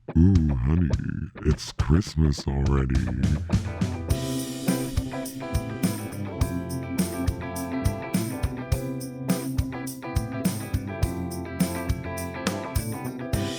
Ooh, honey, it's Christmas already.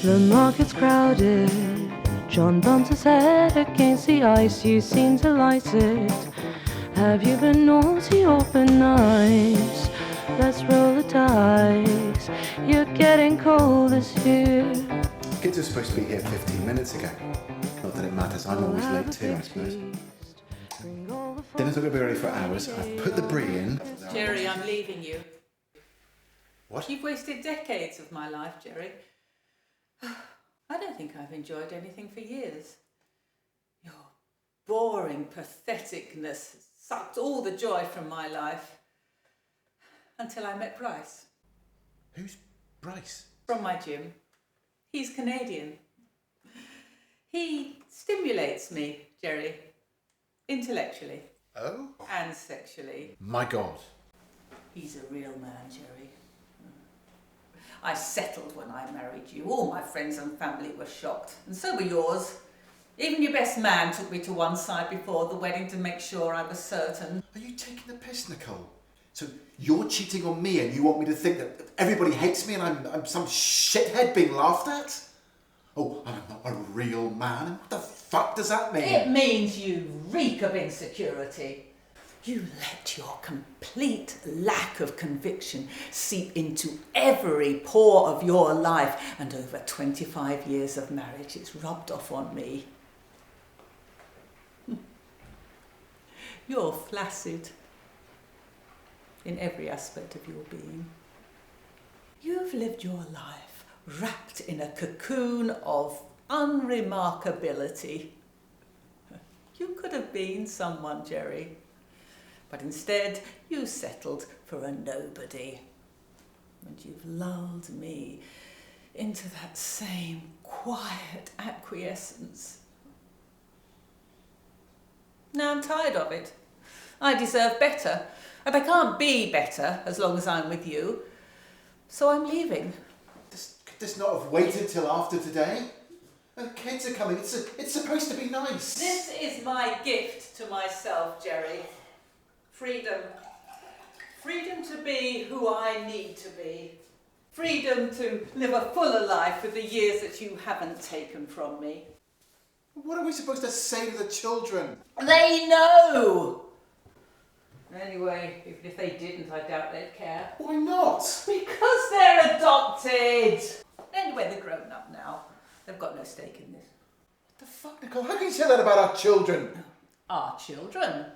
The market's crowded. John bumps his head against the ice. You seem to light it. Have you been naughty? Open eyes. Let's roll the dice. You're getting cold this year. Kids are supposed to be here 15 minutes ago. Not that it matters, I'm always late too, I suppose. Dinner's not going to be ready for hours. I've put the brie in. Jerry, I'm leaving you. What? You've wasted decades of my life, Jerry. I don't think I've enjoyed anything for years. Your boring patheticness sucked all the joy from my life. Until I met Bryce. Who's Bryce? From my gym. He's Canadian. He stimulates me, Jerry. Intellectually. Oh? And sexually. My God. He's a real man, Jerry. I settled when I married you. All my friends and family were shocked. And so were yours. Even your best man took me to one side before the wedding to make sure I was certain. Are you taking the piss, Nicole? So you're cheating on me and you want me to think that everybody hates me and I'm some shithead being laughed at? Oh, I'm not a real man. What the fuck does that mean? It means you reek of insecurity. You let your complete lack of conviction seep into every pore of your life, and over 25 years of marriage, it's rubbed off on me. You're flaccid in every aspect of your being. You've lived your life wrapped in a cocoon of unremarkability. You could have been someone, Jerry. But instead, you settled for a nobody. And you've lulled me into that same quiet acquiescence. Now I'm tired of it. I deserve better. And I can't be better as long as I'm with you. So I'm leaving. Could this not have waited till after today? The kids are coming. It's supposed to be nice. This is my gift to myself, Jerry. Freedom. Freedom to be who I need to be. Freedom to live a fuller life with the years that you haven't taken from me. What are we supposed to say to the children? They know! Anyway, even if they didn't, I doubt they'd care. Why not? Because they're adopted! Anyway, they're grown up now. They've got no stake in this. What the fuck, Nicole? How can you say that about our children? Our children,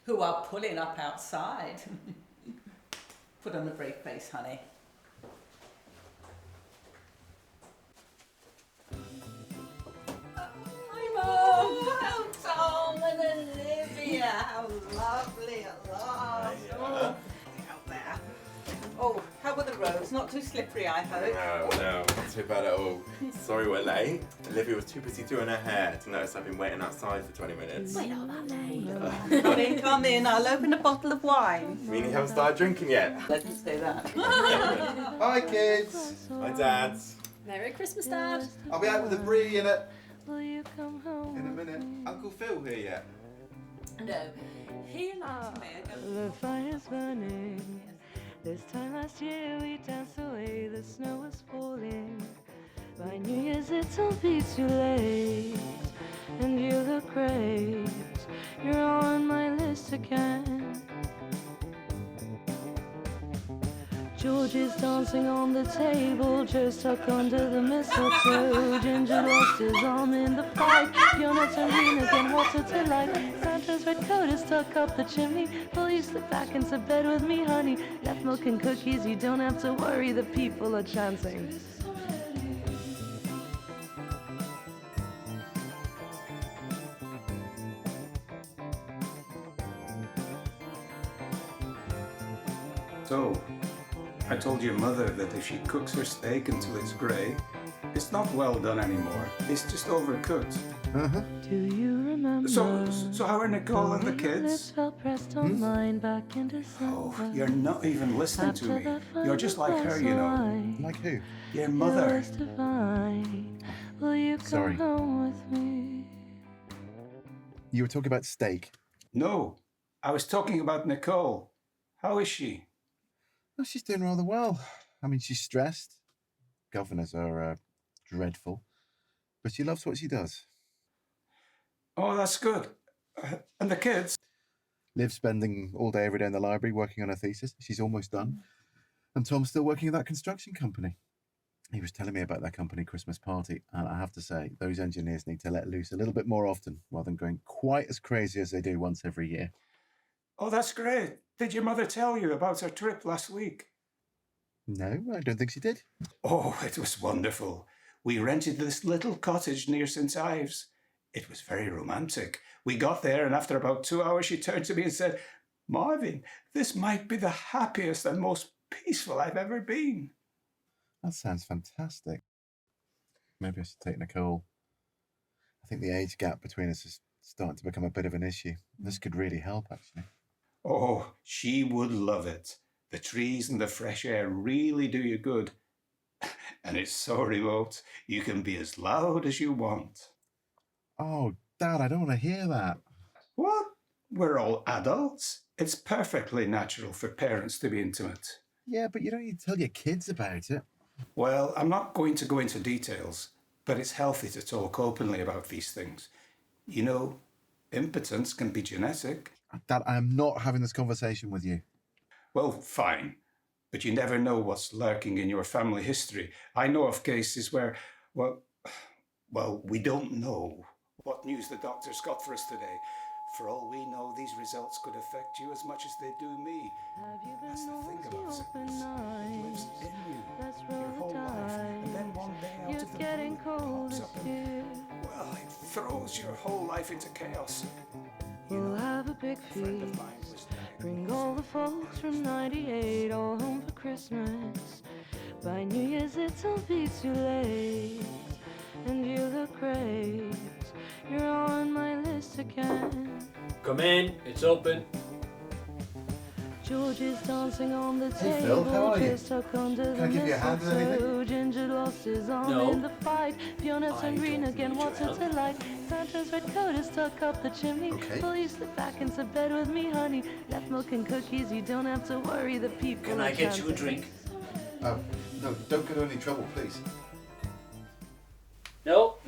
who are pulling up outside. Put on a brave face, honey. Oh, Tom and Olivia, how lovely at last. Oh, out there. Oh, how were the roads? Not too slippery, I hope. No, not too bad at all. Sorry we're late. Olivia was too busy doing her hair to notice I've been waiting outside for 20 minutes. Wait, not that late. Come in. I'll open a bottle of wine. You mean you haven't started drinking yet? Let's say that. Hi, kids. My dad. Merry Christmas, Dad. I'll be out with the brie in a In minute. Uncle Phil here yet? No, he likes me. The fire's burning. This time last year we danced away. The snow was falling. By New Year's it'll be too late. And you look great. You're on my list again. George is dancing on the table, just tucked under the mistletoe. Ginger lost his arm in the fight. Fiona Tarina again, what's a delight? Santa's red coat is stuck up the chimney. Will you slip back into bed with me, honey? Left milk and cookies, you don't have to worry, the people are chanting. So, I told your mother that if she cooks her steak until it's grey, it's not well done anymore. It's just overcooked. Do you remember? So how are Nicole and the kids? Felt pressed on mine back in December. Oh, you're not even listening to me. You're just like her, you know. Like who? Your mother. Divine. Will you Sorry. Come home with me. You were talking about steak. No, I was talking about Nicole. How is she? Oh, she's doing rather well. I mean, she's stressed. Governors are dreadful. But she loves what she does. Oh, that's good. And the kids? Liv's spending all day every day in the library working on her thesis. She's almost done. And Tom's still working at that construction company. He was telling me about that company Christmas party, and I have to say, those engineers need to let loose a little bit more often, rather than going quite as crazy as they do once every year. Oh, that's great. Did your mother tell you about her trip last week? No, I don't think she did. Oh, it was wonderful. We rented this little cottage near St. Ives. It was very romantic. We got there, and after about 2 hours, she turned to me and said, "Marvin, this might be the happiest and most peaceful I've ever been." That sounds fantastic. Maybe I should take Nicole. I think the age gap between us is starting to become a bit of an issue. This could really help, actually. Oh, she would love it. The trees and the fresh air really do you good. And it's so remote, you can be as loud as you want. Oh, Dad, I don't want to hear that. What? We're all adults. It's perfectly natural for parents to be intimate. Yeah, but you don't need to tell your kids about it. Well, I'm not going to go into details, but it's healthy to talk openly about these things. You know, impotence can be genetic. Dad, I am not having this conversation with you. Well, fine, but you never know what's lurking in your family history. I know of cases where, well, we don't know what news the doctors got for us today. For all we know, these results could affect you as much as they do me. That's the thing about sickness. It lives in you your whole life, and then one day out of the blue, it pops up and, well, it throws your whole life into chaos. We'll have a big feast. Bring all the folks from 98 all home for Christmas. By New Year's it'll be too late. And you look great. You're on my list again. Come in, it's open. George is dancing on the Hey, table, Phil, how are you? just tucked under Can the I give you a hand with anything? mistletoe. Ginger lost his arm No. in the fight. Fiona's I and green don't again, need what's your it help. to like? Santa's red coat is stuck up the chimney. Okay. Will you slip back into bed with me, honey? Left milk and cookies, you don't have to worry, the people Can are I get you a chanting. drink? No, don't get in any trouble, please. No.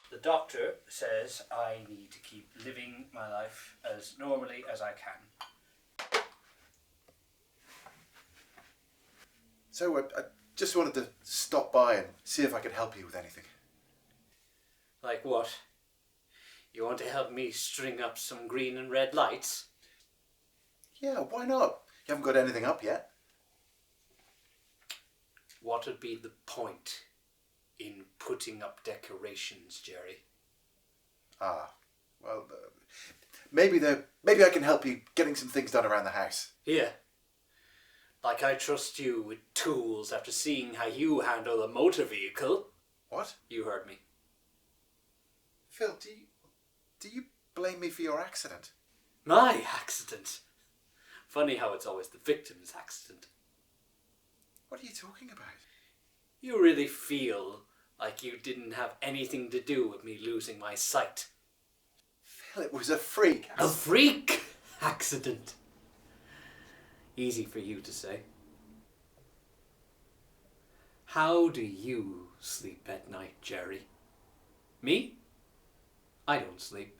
The doctor says I need to keep living my life as normally as I can. So I just wanted to stop by and see if I could help you with anything. Like what? You want to help me string up some green and red lights? Yeah, why not? You haven't got anything up yet. What would be the point in putting up decorations, Jerry? Well, maybe I can help you getting some things done around the house. Here. Like I trust you with tools after seeing how you handle a motor vehicle. What? You heard me. Phil, do you blame me for your accident? My accident? Funny how it's always the victim's accident. What are you talking about? You really feel like you didn't have anything to do with me losing my sight. Phil, it was a freak. A freak accident. Easy for you to say. How do you sleep at night, Jerry? Me? I don't sleep.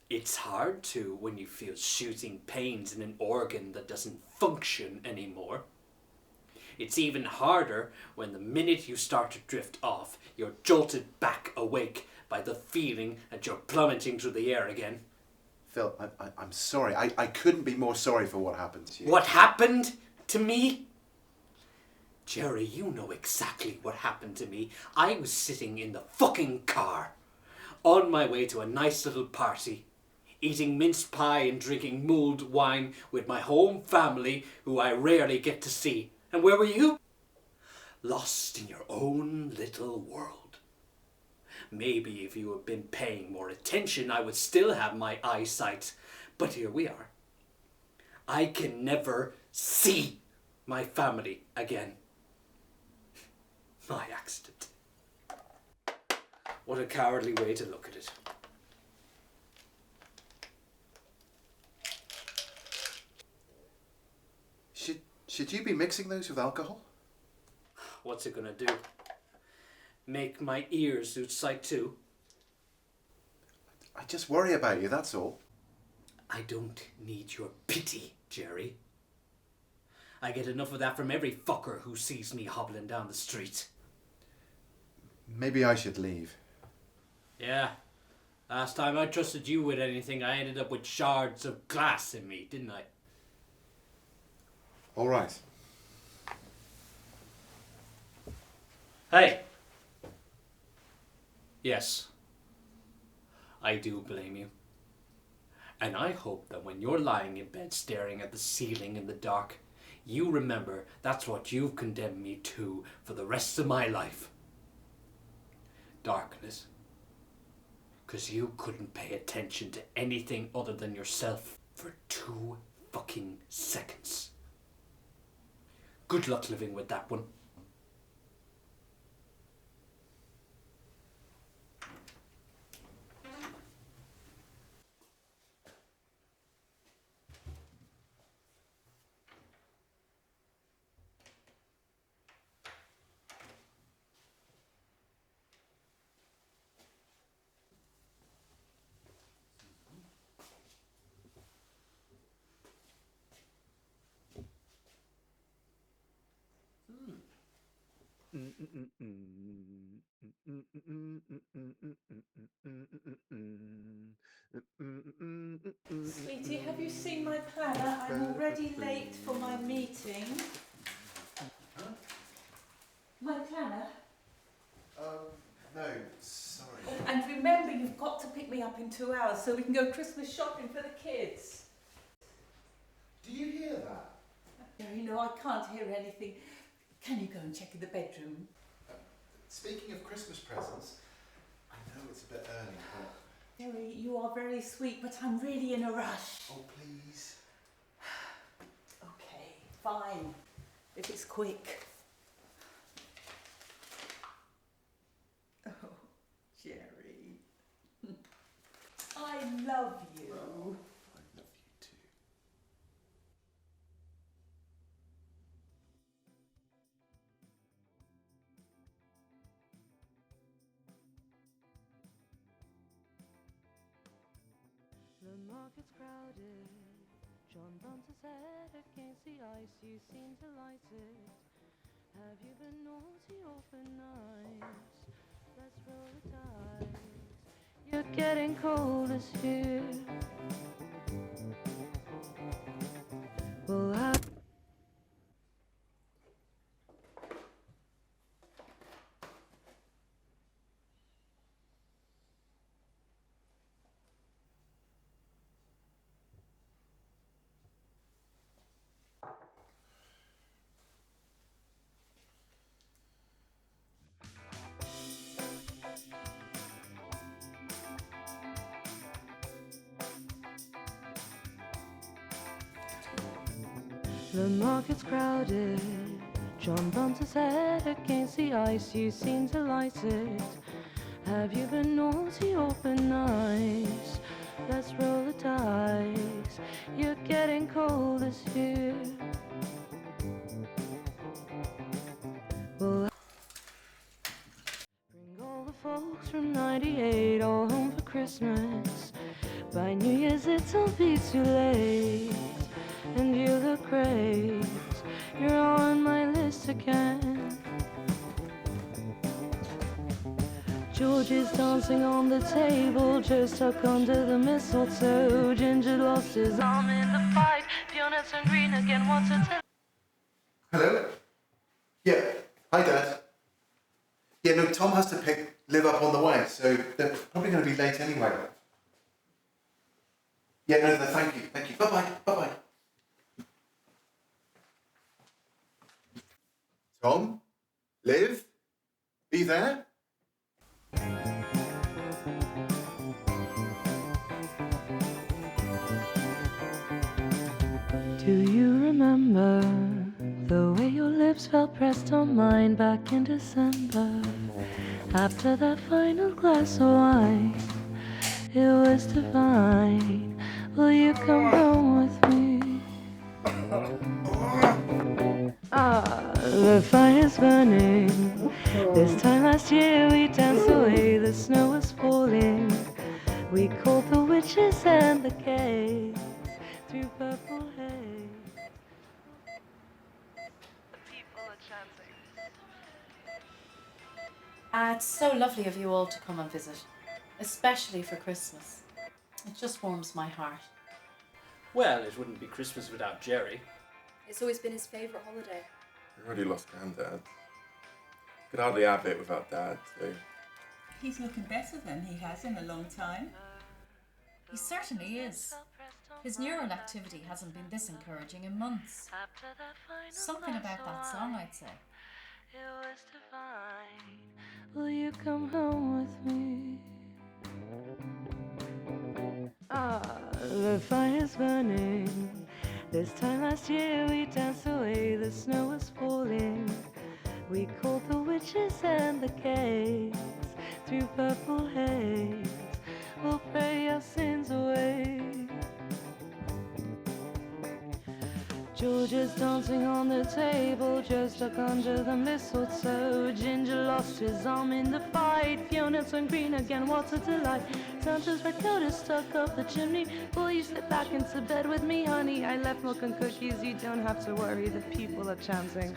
It's hard to when you feel shooting pains in an organ that doesn't function anymore. It's even harder when the minute you start to drift off, you're jolted back awake by the feeling that you're plummeting through the air again. Phil, I'm sorry. I couldn't be more sorry for what happened to you. What happened to me? Jerry, you know exactly what happened to me. I was sitting in the fucking car, on my way to a nice little party, eating mince pie and drinking mulled wine with my home family, who I rarely get to see. And where were you? Lost in your own little world. Maybe if you had been paying more attention, I would still have my eyesight. But here we are. I can never see my family again. My accident. What a cowardly way to look at it. Should you be mixing those with alcohol? What's it gonna do? Make my ears lose sight too? I just worry about you, that's all. I don't need your pity, Jerry. I get enough of that from every fucker who sees me hobbling down the street. Maybe I should leave. Yeah. Last time I trusted you with anything, I ended up with shards of glass in me, didn't I? All right. Hey! Yes. I do blame you. And I hope that when you're lying in bed staring at the ceiling in the dark, you remember that's what you've condemned me to for the rest of my life. Darkness. 'Cause you couldn't pay attention to anything other than yourself for 2 fucking seconds. Good luck living with that one. Sweetie, have you seen my planner? I'm already late for my meeting. My planner? No, sorry. And remember, you've got to pick me up in 2 hours so we can go Christmas shopping for the kids. Do you hear that? You know, I can't hear anything. Can you go and check in the bedroom? Speaking of Christmas presents, I know it's a bit early, but... Jerry, you are very sweet, but I'm really in a rush. Oh, please. Okay, fine. If it's quick. Oh, Jerry. I love you. Oh, I love you too. The market's crowded. John bumped his head against the ice. You seem delighted. Have you been naughty or been nice? Let's roll the dice. You're getting cold this year. Well, the market's crowded. John bumped his head against the ice. You seem delighted. Have you been naughty or been nice? Let's roll the dice. You're getting cold this year. Well, bring all the folks from 98 all home for Christmas. By New Year's it'll be too late. And you look great. You're on my list again. George is dancing on the table, just tucked under the mistletoe. Ginger lost his arm in the fight. Fiona turned green again. What's her tell? Hello? Yeah. Hi, Dad. Yeah, no, Tom has to pick Liv up on the way, so they're probably going to be late anyway. Yeah, no, thank you. Thank you. Bye-bye. Bye-bye. Tom? Liv? Are you there? Do you remember the way your lips felt pressed on mine back in December. After that final glass of wine, it was divine. Will you come home with me? The fire's burning. This time last year we danced away, the snow was falling. We called the witches and the caves through purple haze. The people are chanting. It's so lovely of you all to come and visit, especially for Christmas. It just warms my heart. Well, it wouldn't be Christmas without Jerry. It's always been his favourite holiday. We already lost Granddad. Could hardly have it without Dad, too. He's looking better than he has in a long time. He certainly is. His neural activity hasn't been this encouraging in months. Something about that song, I'd say. It was divine. Will you come home with me? The fire's burning. This time last year we danced away, the snow was falling. We called the witches and the caves through purple haze. We'll pray our sins away. George is dancing on the table, Joe stuck under the mistletoe. Ginger lost his arm in the fight. Fiona turned green again, what a delight. Santa's red coat is stuck up the chimney. Will you slip back into bed with me, honey? I left milk and cookies, you don't have to worry, the people are chanting.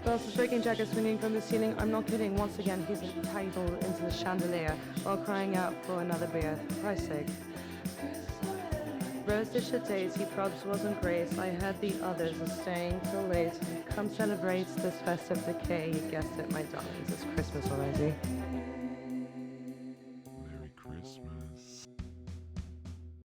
Bells are striking, Jack is swinging from the ceiling. I'm not kidding, once again he's entangled into the chandelier while crying out for another beer, for Christ's sake. Rose dish at Daisy, Probs wasn't Grace. I heard the others are staying till late. Come celebrate this festive decay. You guessed it, my darlings, it's Christmas already.